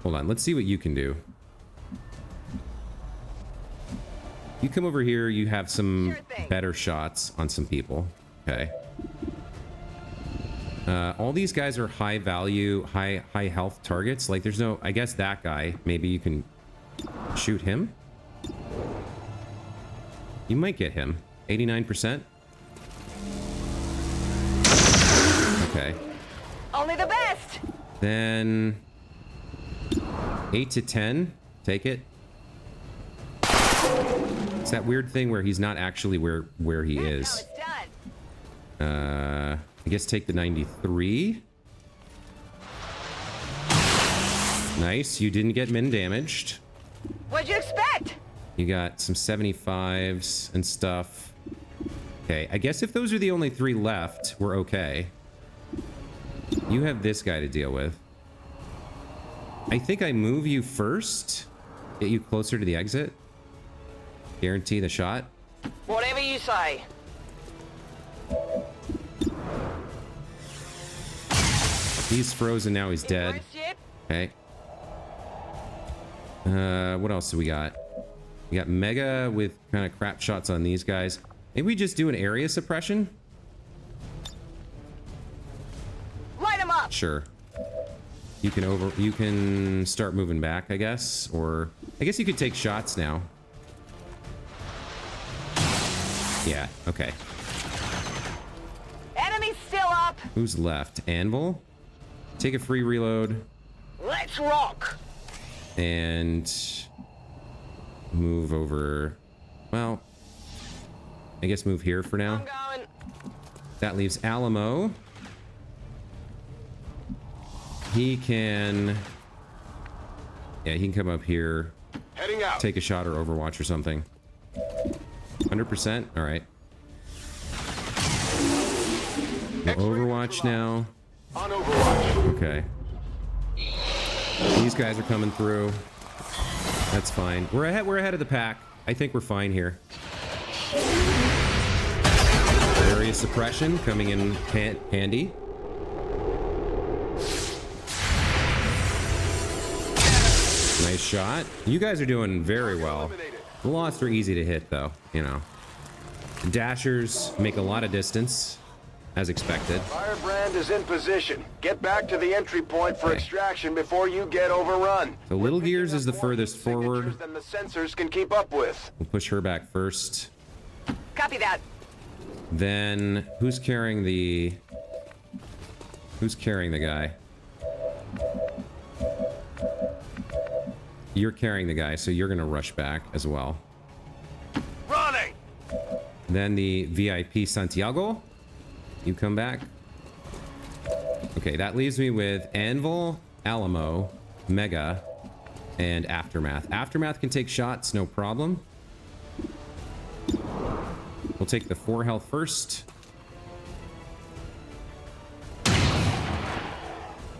Speaker 1: Hold on, let's see what you can do. You come over here, you have some better shots on some people. Okay. All these guys are high value, high health targets. Like there's no, I guess that guy, maybe you can shoot him. You might get him. 89%. Okay.
Speaker 9: Only the best.
Speaker 1: Then 8 to 10. Take it. It's that weird thing where he's not actually where he is. I guess take the 93. Nice. You didn't get min damaged.
Speaker 9: What'd you expect?
Speaker 1: You got some 75s and stuff. Okay, I guess if those are the only 3 left, we're okay. You have this guy to deal with. I think I move you first. Get you closer to the exit. Guarantee the shot.
Speaker 9: Whatever you say.
Speaker 1: He's frozen now. He's dead. Okay. What else do we got? We got Mega with kind of crap shots on these guys. Maybe we just do an area suppression?
Speaker 9: Light him up.
Speaker 1: Sure. You can start moving back, I guess, or I guess you could take shots now. Yeah, okay.
Speaker 9: Enemy's still up.
Speaker 1: Who's left? Anvil? Take a free reload.
Speaker 9: Let's rock.
Speaker 1: And move over. Well, I guess move here for now.
Speaker 9: I'm going.
Speaker 1: That leaves Alamo. He can... Yeah, he can come up here.
Speaker 4: Heading out.
Speaker 1: Take a shot or Overwatch or something. 100%? All right. We're Overwatch now.
Speaker 4: On Overwatch.
Speaker 1: Okay. These guys are coming through. That's fine. We're ahead of the pack. I think we're fine here. Area suppression coming in handy. Nice shot. You guys are doing very well. The Lost are easy to hit, though, you know. The Dashers make a lot of distance, as expected.
Speaker 4: Firebrand is in position. Get back to the entry point for extraction before you get overrun.
Speaker 1: So Little Gears is the furthest forward.
Speaker 4: Than the sensors can keep up with.
Speaker 1: We'll push her back first.
Speaker 9: Copy that.
Speaker 1: Then who's carrying the guy? You're carrying the guy, so you're gonna rush back as well.
Speaker 4: Running.
Speaker 1: Then the VIP Santiago, you come back. Okay, that leaves me with Anvil, Alamo, Mega, and Aftermath. Aftermath can take shots, no problem. We'll take the 4 health first.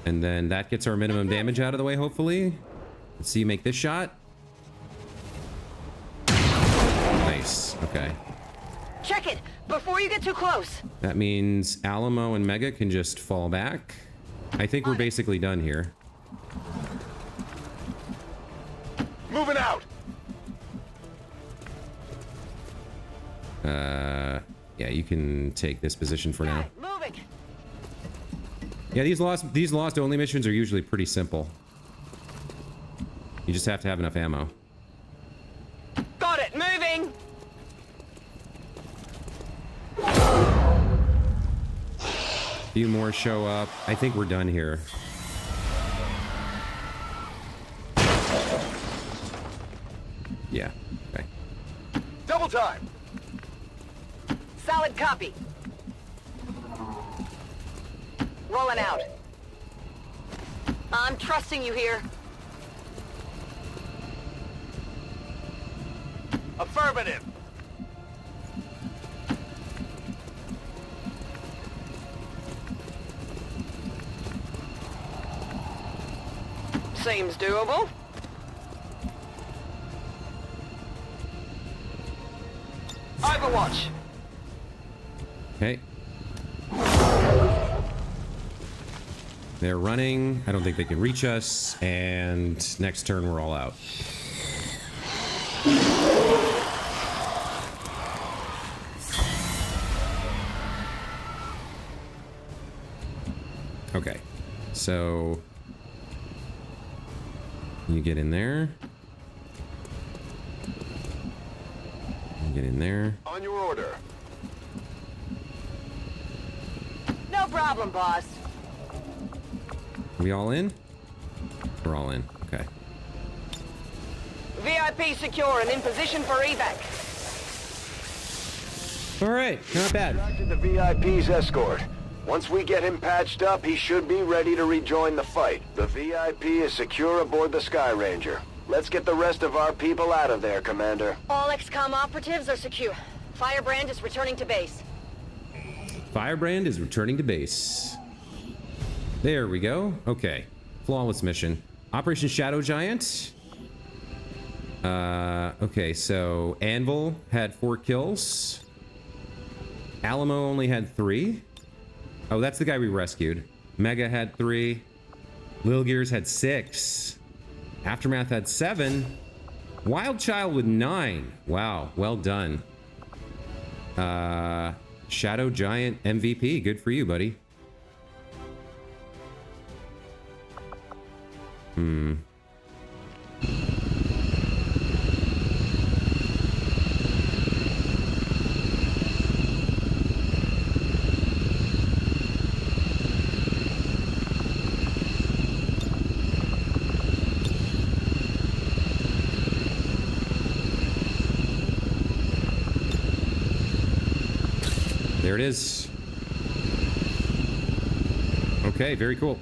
Speaker 1: And then that gets our minimum damage out of the way, hopefully. Let's see you make this shot. Nice, okay.
Speaker 9: Check it before you get too close.
Speaker 1: That means Alamo and Mega can just fall back. I think we're basically done here.
Speaker 4: Moving out.
Speaker 1: Yeah, you can take this position for now.
Speaker 9: Moving.
Speaker 1: Yeah, these lost only missions are usually pretty simple. You just have to have enough ammo.
Speaker 9: Got it. Moving.
Speaker 1: A few more show up. I think we're done here. Yeah. Okay.
Speaker 4: Double time.
Speaker 9: Solid copy. Rolling out. I'm trusting you here.
Speaker 4: Affirmative.
Speaker 9: Seems doable. Overwatch.
Speaker 1: Okay. They're running. I don't think they can reach us. And next turn, we're all out. Okay. So you get in there. You get in there.
Speaker 4: On your order.
Speaker 9: No problem, boss.
Speaker 1: Are we all in? We're all in. Okay.
Speaker 9: VIP secure and in position for evac.
Speaker 1: All right. Not bad.
Speaker 4: Distracted the VIP's escort. Once we get him patched up, he should be ready to rejoin the fight. The VIP is secure aboard the Sky Ranger. Let's get the rest of our people out of there, Commander.
Speaker 3: All XCOM operatives are secure. Firebrand is returning to base.
Speaker 1: Firebrand is returning to base. There we go. Okay. Flawless mission. Operation Shadow Giant. Okay, so Anvil had 4 kills. Alamo only had 3. Oh, that's the guy we rescued. Mega had 3. Lil Gears had 6. Aftermath had 7. Wild Child with 9. Wow, well done. Shadow Giant MVP. Good for you, buddy. There it is. Okay, very cool.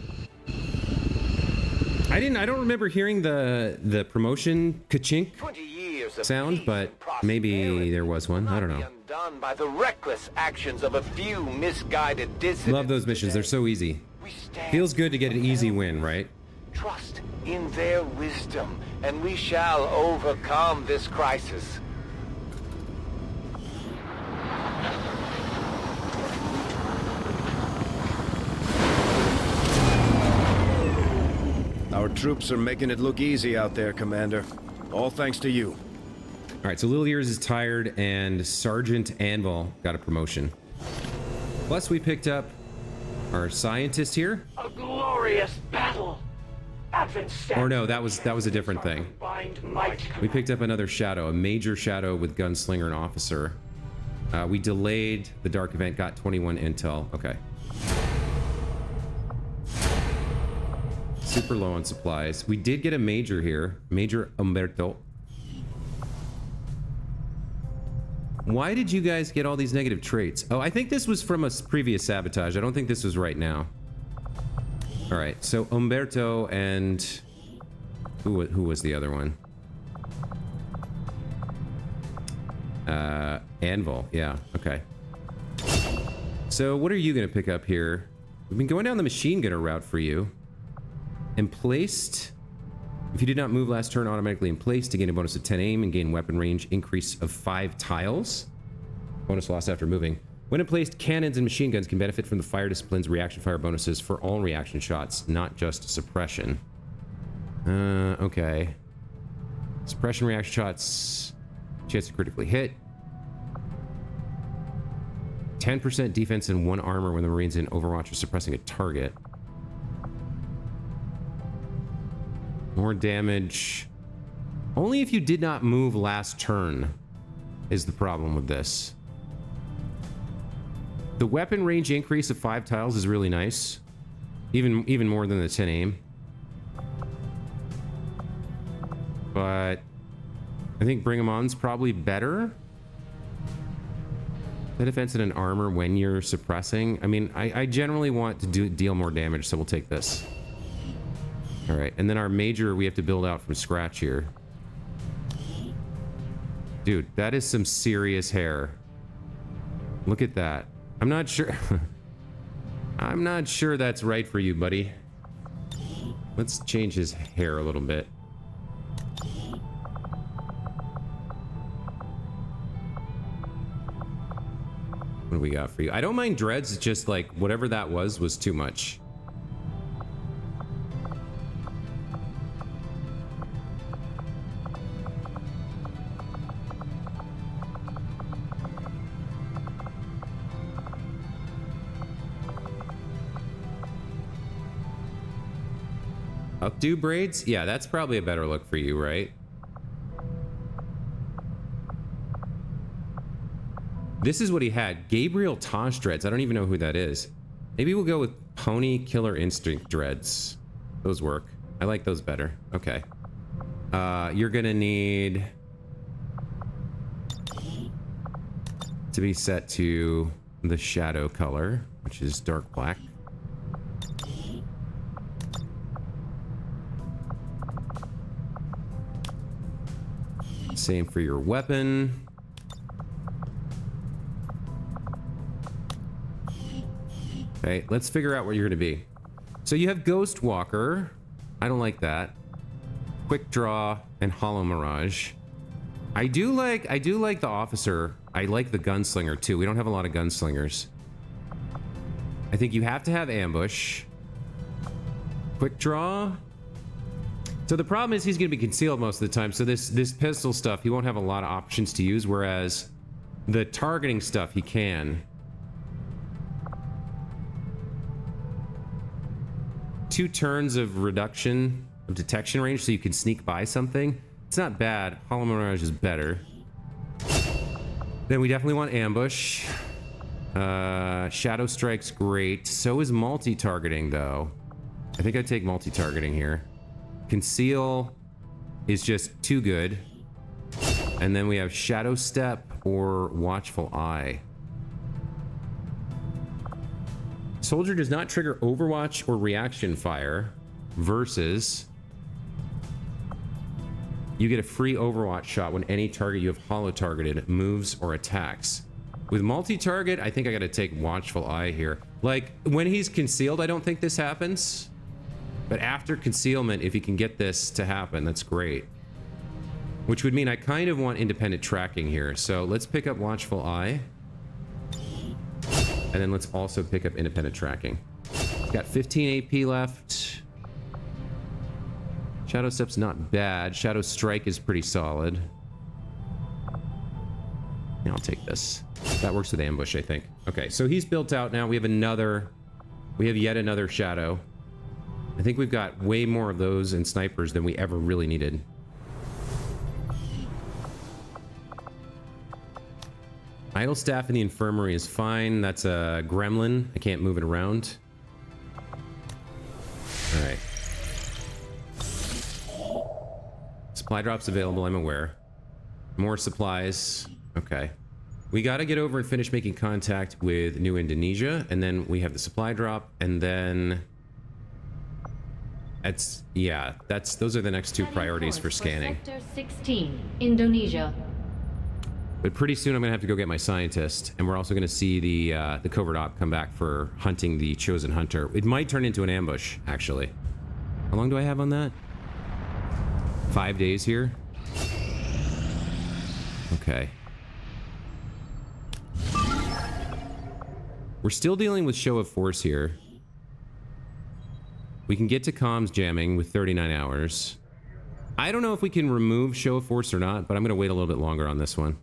Speaker 1: I don't remember hearing the promotion ka-chink.
Speaker 4: 20 years of
Speaker 1: sound,
Speaker 4: peace
Speaker 1: but
Speaker 4: and
Speaker 1: maybe
Speaker 4: prosperity
Speaker 1: there was one.
Speaker 4: will
Speaker 1: I
Speaker 4: not
Speaker 1: don't
Speaker 4: be
Speaker 1: know.
Speaker 4: undone by the reckless actions of a few misguided dissidents.
Speaker 1: Love those missions. They're
Speaker 4: today.
Speaker 1: so easy.
Speaker 4: We stand
Speaker 1: Feels good to get an easy
Speaker 4: firm.
Speaker 1: win, right?
Speaker 4: Trust in their wisdom, and we shall overcome this crisis.
Speaker 10: Our troops are making it look easy out there, Commander. All thanks to you.
Speaker 1: All right, so Little Ears is tired, and Sergeant Anvil got a promotion. Plus, we picked up our scientist here.
Speaker 8: A glorious battle. Advent
Speaker 1: Or no, that was a different thing.
Speaker 8: Bind might.
Speaker 1: We picked up another shadow, a major shadow with gunslinger and officer. We delayed the dark event, got 21 intel. Okay. Super low on supplies. We did get a major here, Major Umberto. Why did you guys get all these negative traits? Oh, I think this was from a previous sabotage. I don't think this was right now. All right, so Umberto and who was the other one? Anvil. Yeah. Okay. So what are you gonna pick up here? We've been going down the machine gunner route for you. Emplaced. If you did not move last turn, automatically emplaced to gain a bonus of 10 aim and gain weapon range increase of 5 tiles. Bonus lost after moving. When emplaced, cannons and machine guns can benefit from the fire discipline's reaction fire bonuses for all reaction shots, not just suppression. Okay. Suppression reaction shots. Chance to critically hit. 10% defense and 1 armor when the Marines in Overwatch are suppressing a target. More damage. Only if you did not move last turn is the problem with this. The weapon range increase of 5 tiles is really nice. Even more than the 10 aim. But I think Bring 'em On's probably better. The defense and an armor when you're suppressing. I mean, I generally want to deal more damage, so we'll take this. All right, and then our major we have to build out from scratch here. Dude, that is some serious hair. Look at that. I'm not sure. I'm not sure that's right for you, buddy. Let's change his hair a little bit. What do we got for you? I don't mind dreads, it's just like whatever that was too much. Updo braids? Yeah, that's probably a better look for you, right? This is what he had. Gabriel Tosh dreads. I don't even know who that is. Maybe we'll go with Pony Killer Instinct dreads. Those work. I like those better. Okay. You're gonna need to be set to the shadow color, which is dark black. Same for your weapon. Okay, let's figure out what you're gonna be. So you have Ghost Walker. I don't like that. Quick Draw and Hollow Mirage. I do like the officer. I like the gunslinger too. We don't have a lot of gunslingers. I think you have to have ambush. Quick Draw. So the problem is he's going to be concealed most of the time. So this pistol stuff, he won't have a lot of options to use, whereas the targeting stuff he can. 2 turns of reduction of detection range so you can sneak by something. It's not bad. Hollow Mirage is better. Then we definitely want ambush. Shadow Strike's great. So is multi-targeting though. I think I'd take multi-targeting here. Conceal is just too good. And then we have Shadow Step or Watchful Eye. Soldier does not trigger Overwatch or reaction fire versus You get a free Overwatch shot when any target you have holo-targeted moves or attacks. With multi-target, I think I gotta take Watchful Eye here. Like, when he's concealed, I don't think this happens. But after concealment, if you can get this to happen, that's great. Which would mean I kind of want independent tracking here. So let's pick up Watchful Eye. And then let's also pick up independent tracking. Got 15 AP left. Shadow Step's not bad. Shadow Strike is pretty solid. Yeah, I'll take this. That works with ambush, I think. Okay, so he's built out now. We have yet another Shadow. I think we've got way more of those and snipers than we ever really needed. Idle staff in the infirmary is fine. That's a gremlin. I can't move it around. All right. Supply drops available, I'm aware. More supplies. Okay. We got to get over and finish making contact with New Indonesia, and then we have the supply drop, and then... those are the next two priorities for scanning.
Speaker 3: Sector 16, Indonesia.
Speaker 1: But pretty soon I'm gonna have to go get my scientist, and we're also gonna see the covert op come back for hunting the chosen hunter. It might turn into an ambush, actually. How long do I have on that? 5 days here. Okay. We're still dealing with show of force here. We can get to comms jamming with 39 hours. I don't know if we can remove show of force or not, but I'm gonna wait a little bit longer on this one.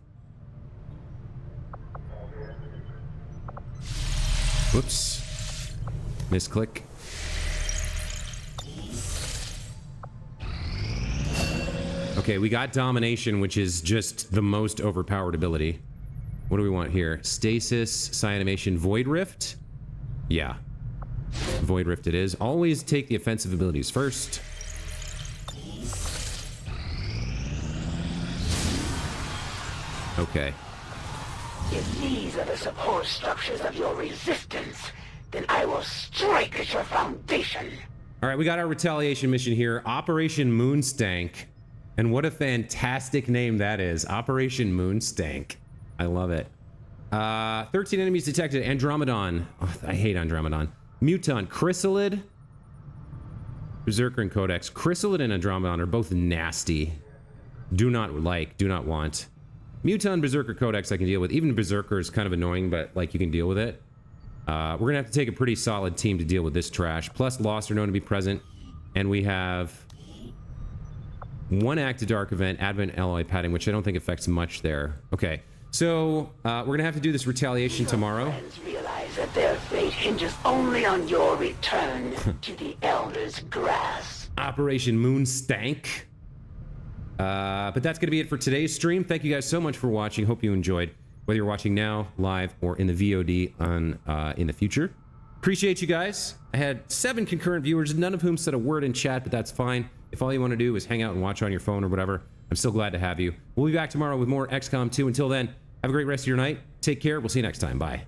Speaker 1: Whoops. Misclick. Okay, we got domination, which is just the most overpowered ability. What do we want here? Stasis, Cyanimation, Void Rift? Yeah. Void Rift it is. Always take the offensive abilities first. Okay.
Speaker 8: If these are the support structures of your resistance, then I will strike at your foundation.
Speaker 1: All right, we got our retaliation mission here. Operation Moonstank. And what a fantastic name that is. Operation Moonstank. I love it. 13 enemies detected. Andromedon. Oh, I hate Andromedon. Muton. Chrysalid. Berserker and Codex. Chrysalid and Andromedon are both nasty. Do not want. Muton, Berserker, Codex I can deal with. Even Berserker is kind of annoying, but like you can deal with it. We're gonna have to take a pretty solid team to deal with this trash. Plus Lost are known to be present. And we have one active dark event, Advent Alloy padding, which I don't think affects much there. Okay, so we're gonna have to do this retaliation tomorrow.
Speaker 8: Friends realize that their fate hinges only on your return to the Elder's grass.
Speaker 1: Operation Moonstank. But that's going to be it for today's stream. Thank you guys so much for watching. Hope you enjoyed. Whether you're watching now, live, or in the VOD in the future. Appreciate you guys. I had 7 concurrent viewers, none of whom said a word in chat, but that's fine. If all you want to do is hang out and watch on your phone or whatever, I'm still glad to have you. We'll be back tomorrow with more XCOM 2. Until then, have a great rest of your night. Take care. We'll see you next time. Bye.